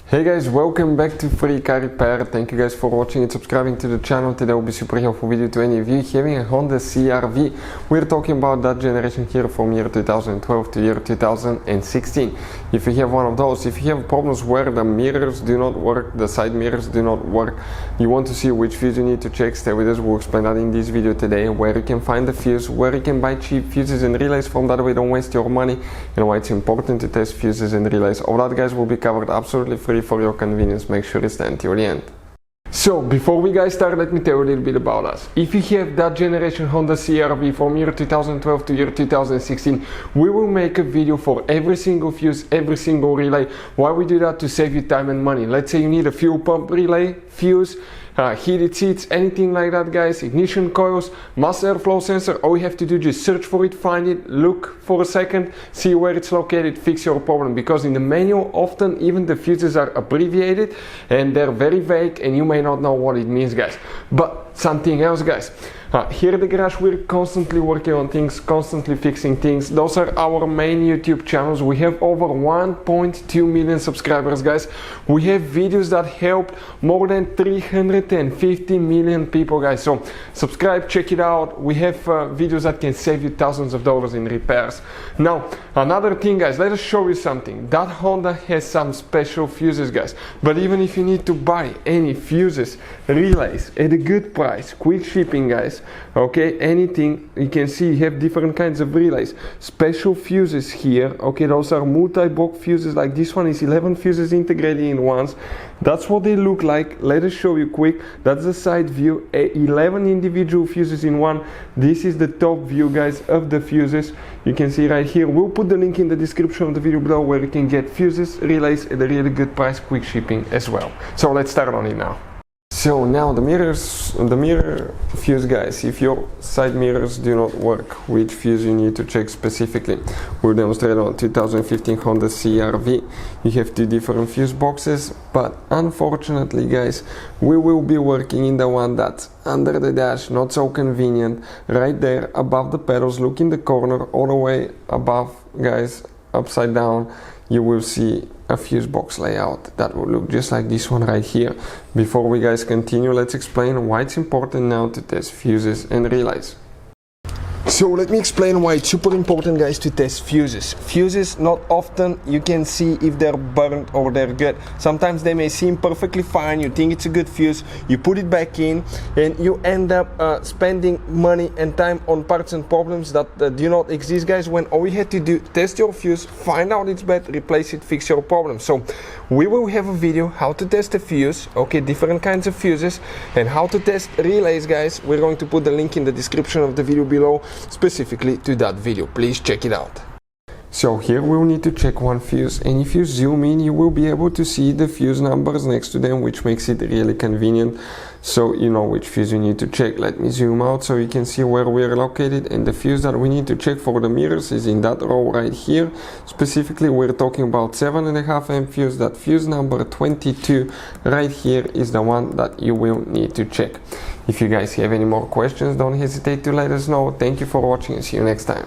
Hey guys, welcome back to Free Car Repair. Thank you guys for watching and subscribing to the channel. Today will be super helpful video to any of you having a Honda CR-V. We're talking about that generation here from year 2012 to year 2016. If you have one of those, if you have problems where the mirrors do not work, the side mirrors do not work, you want to see which fuse you need to check, stay with us. We'll explain that in this video today, where you can find the fuse, where you can buy cheap fuses and relays from, that way don't waste your money, and why it's important to test fuses and relays. All that guys will be covered absolutely free for your convenience. Make sure you stay until the end. So before we guys start, let me tell you a little bit about us. If you have that generation Honda CR-V from year 2012 to year 2016, we will make a video for every single fuse, every single relay. Why we do that? To save you time and money. Let's say you need a fuel pump relay, fuse, heated seats, anything like that guys, ignition coils, mass airflow sensor. All you have to do is just search for it, find it, look for a second, see where it's located, fix your problem. Because in the manual often even the fuses are abbreviated and they're very vague and you may not know what it means guys. But something else guys, here at the garage we're constantly working on things, constantly fixing things. Those are our main YouTube channels. We have over 1.2 million subscribers guys. We have videos that helped more than 350 million people guys. So subscribe, check it out. We have videos that can save you thousands of dollars in repairs. Now another thing guys, let us show you something. That Honda has some special fuses guys. But even if you need to buy any fuses, relays at a good price, quick shipping guys, okay, anything, you can see you have different kinds of relays, special fuses here, okay, those are multi-block fuses. Like this one is 11 fuses integrated in once. That's what they look like. Let us show you quick. That's the side view, 11 individual fuses in one. This is the top view guys of the fuses. You can see right here. We'll put the link in the description of the video below where you can get fuses, relays at a really good price, quick shipping as well. So let's start on it now. So now the mirror fuse guys, if your side mirrors do not work, which fuse you need to check specifically. We'll demonstrate on 2015 Honda CR-V. You have two different fuse boxes, but unfortunately guys, we will be working in the one that's under the dash, not so convenient, right there above the pedals. Look in the corner, all the way above guys, upside down, you will see a fuse box layout that will look just like this one right here. Before we guys continue, let's explain why it's important now to test fuses and relays. So let me explain why it's super important guys to test fuses. Fuses, not often you can see if they're burnt or they're good. Sometimes they may seem perfectly fine, you think it's a good fuse, you put it back in and you end up spending money and time on parts and problems that do not exist guys, when all you had to do, test your fuse, find out it's bad, replace it, fix your problem. So we will have a video how to test a fuse, okay, different kinds of fuses, and how to test relays guys. We're going to put the link in the description of the video below specifically to that video. Please check it out. So here we'll need to check one fuse, and if you zoom in you will be able to see the fuse numbers next to them, which makes it really convenient, so you know which fuse you need to check. Let me zoom out so you can see where we're located, and the fuse that we need to check for the mirrors is in that row right here. Specifically we're talking about 7.5 amp fuse. That fuse number 22 right here is the one that you will need to check. If you guys have any more questions, don't hesitate to let us know. Thank you for watching and see you next time.